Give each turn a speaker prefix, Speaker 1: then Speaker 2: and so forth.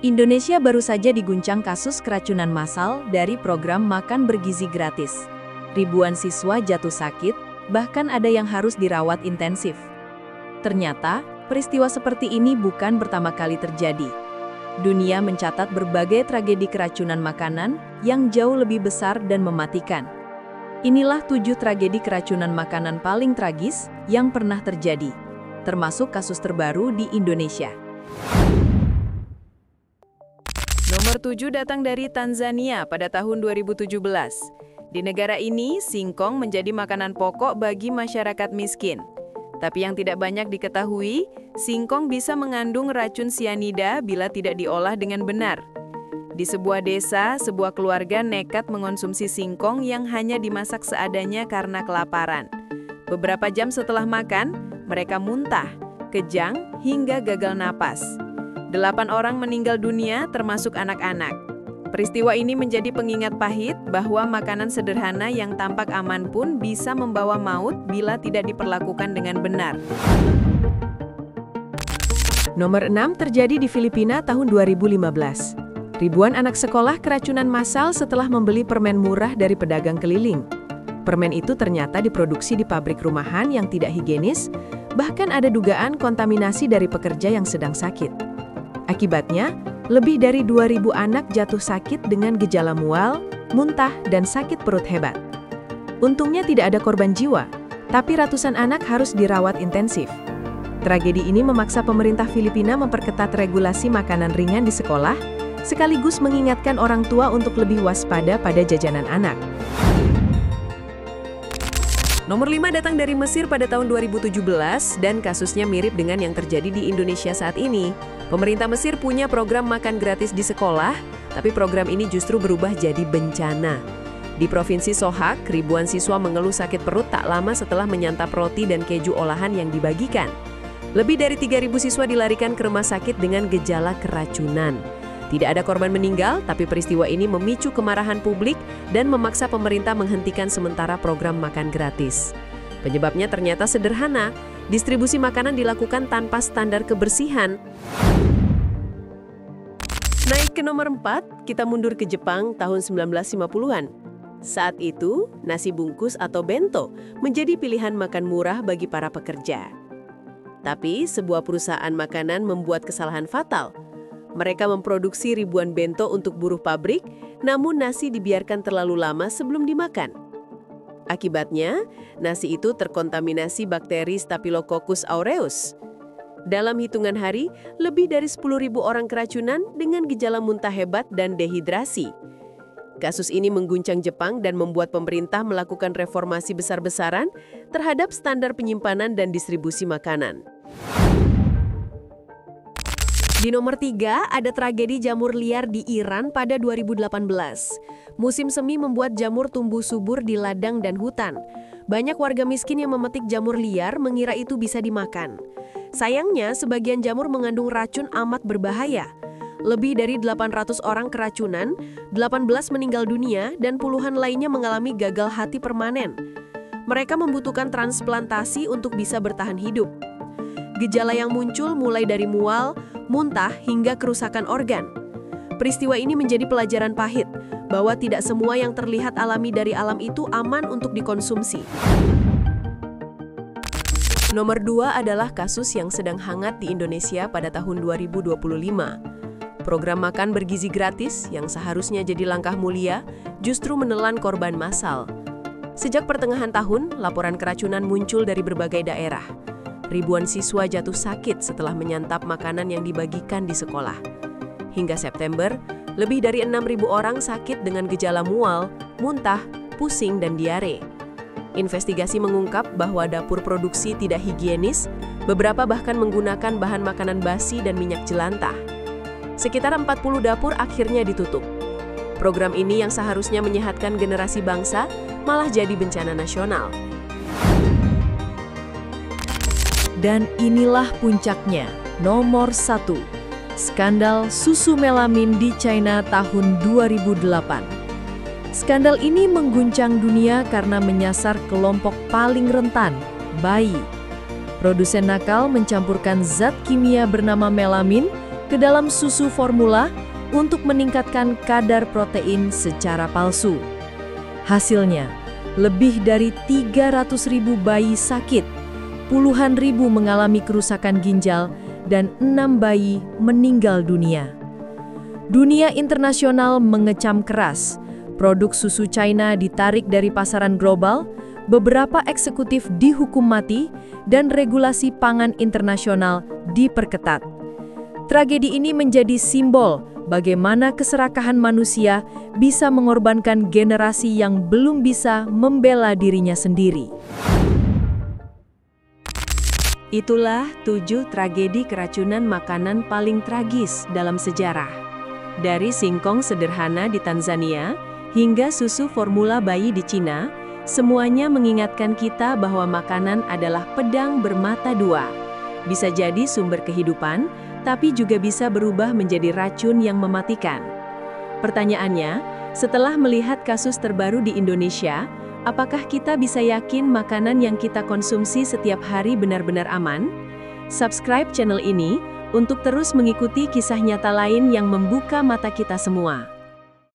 Speaker 1: Indonesia baru saja diguncang kasus keracunan massal dari program makan bergizi gratis. Ribuan siswa jatuh sakit, bahkan ada yang harus dirawat intensif. Ternyata, peristiwa seperti ini bukan pertama kali terjadi. Dunia mencatat berbagai tragedi keracunan makanan yang jauh lebih besar dan mematikan. Inilah 7 tragedi keracunan makanan paling tragis yang pernah terjadi, termasuk kasus terbaru di Indonesia.
Speaker 2: Nomor 7 datang dari Tanzania pada tahun 2017. Di negara ini, singkong menjadi makanan pokok bagi masyarakat miskin. Tapi yang tidak banyak diketahui, singkong bisa mengandung racun sianida bila tidak diolah dengan benar. Di sebuah desa, sebuah keluarga nekat mengonsumsi singkong yang hanya dimasak seadanya karena kelaparan. Beberapa jam setelah makan, mereka muntah, kejang, hingga gagal napas. 8 orang meninggal dunia, termasuk anak-anak. Peristiwa ini menjadi pengingat pahit bahwa makanan sederhana yang tampak aman pun bisa membawa maut bila tidak diperlakukan dengan benar.
Speaker 3: Nomor 6 terjadi di Filipina tahun 2015. Ribuan anak sekolah keracunan massal setelah membeli permen murah dari pedagang keliling. Permen itu ternyata diproduksi di pabrik rumahan yang tidak higienis, bahkan ada dugaan kontaminasi dari pekerja yang sedang sakit. Akibatnya, lebih dari 2.000 anak jatuh sakit dengan gejala mual, muntah, dan sakit perut hebat. Untungnya tidak ada korban jiwa, tapi ratusan anak harus dirawat intensif. Tragedi ini memaksa pemerintah Filipina memperketat regulasi makanan ringan di sekolah, sekaligus mengingatkan orang tua untuk lebih waspada pada jajanan anak.
Speaker 2: Nomor 5 datang dari Mesir pada tahun 2017 dan kasusnya mirip dengan yang terjadi di Indonesia saat ini. Pemerintah Mesir punya program makan gratis di sekolah, tapi program ini justru berubah jadi bencana. Di Provinsi Sohag, ribuan siswa mengeluh sakit perut tak lama setelah menyantap roti dan keju olahan yang dibagikan. Lebih dari 3.000 siswa dilarikan ke rumah sakit dengan gejala keracunan. Tidak ada korban meninggal, tapi peristiwa ini memicu kemarahan publik dan memaksa pemerintah menghentikan sementara program makan gratis. Penyebabnya ternyata sederhana, distribusi makanan dilakukan tanpa standar kebersihan. Naik ke nomor 4, kita mundur ke Jepang tahun 1950-an. Saat itu, nasi bungkus atau bento menjadi pilihan makan murah bagi para pekerja. Tapi sebuah perusahaan makanan membuat kesalahan fatal. Mereka memproduksi ribuan bento untuk buruh pabrik, namun nasi dibiarkan terlalu lama sebelum dimakan. Akibatnya, nasi itu terkontaminasi bakteri Staphylococcus aureus. Dalam hitungan hari, lebih dari 10.000 orang keracunan dengan gejala muntah hebat dan dehidrasi. Kasus ini mengguncang Jepang dan membuat pemerintah melakukan reformasi besar-besaran terhadap standar penyimpanan dan distribusi makanan. Di nomor 3, ada tragedi jamur liar di Iran pada 2018. Musim semi membuat jamur tumbuh subur di ladang dan hutan. Banyak warga miskin yang memetik jamur liar mengira itu bisa dimakan. Sayangnya, sebagian jamur mengandung racun amat berbahaya. Lebih dari 800 orang keracunan, 18 meninggal dunia, dan puluhan lainnya mengalami gagal hati permanen. Mereka membutuhkan transplantasi untuk bisa bertahan hidup. Gejala yang muncul mulai dari mual, muntah, hingga kerusakan organ. Peristiwa ini menjadi pelajaran pahit, bahwa tidak semua yang terlihat alami dari alam itu aman untuk dikonsumsi.
Speaker 3: Nomor 2 adalah kasus yang sedang hangat di Indonesia pada tahun 2025. Program makan bergizi gratis yang seharusnya jadi langkah mulia, justru menelan korban massal. Sejak pertengahan tahun, laporan keracunan muncul dari berbagai daerah. Ribuan siswa jatuh sakit setelah menyantap makanan yang dibagikan di sekolah. Hingga September, lebih dari 6.000 orang sakit dengan gejala mual, muntah, pusing, dan diare. Investigasi mengungkap bahwa dapur produksi tidak higienis, beberapa bahkan menggunakan bahan makanan basi dan minyak jelantah. Sekitar 40 dapur akhirnya ditutup. Program ini yang seharusnya menyehatkan generasi bangsa, malah jadi bencana nasional.
Speaker 1: Dan inilah puncaknya, nomor 1. Skandal susu melamin di China tahun 2008. Skandal ini mengguncang dunia karena menyasar kelompok paling rentan, bayi. Produsen nakal mencampurkan zat kimia bernama melamin ke dalam susu formula untuk meningkatkan kadar protein secara palsu. Hasilnya, lebih dari 300.000 bayi sakit, puluhan ribu mengalami kerusakan ginjal, dan 6 bayi meninggal dunia. Dunia internasional mengecam keras. Produk susu China ditarik dari pasaran global, beberapa eksekutif dihukum mati, dan regulasi pangan internasional diperketat. Tragedi ini menjadi simbol bagaimana keserakahan manusia bisa mengorbankan generasi yang belum bisa membela dirinya sendiri. Itulah 7 tragedi keracunan makanan paling tragis dalam sejarah. Dari singkong sederhana di Tanzania hingga susu formula bayi di Cina, semuanya mengingatkan kita bahwa makanan adalah pedang bermata dua. Bisa jadi sumber kehidupan, tapi juga bisa berubah menjadi racun yang mematikan. Pertanyaannya, setelah melihat kasus terbaru di Indonesia, apakah kita bisa yakin makanan yang kita konsumsi setiap hari benar-benar aman? Subscribe channel ini untuk terus mengikuti kisah nyata lain yang membuka mata kita semua.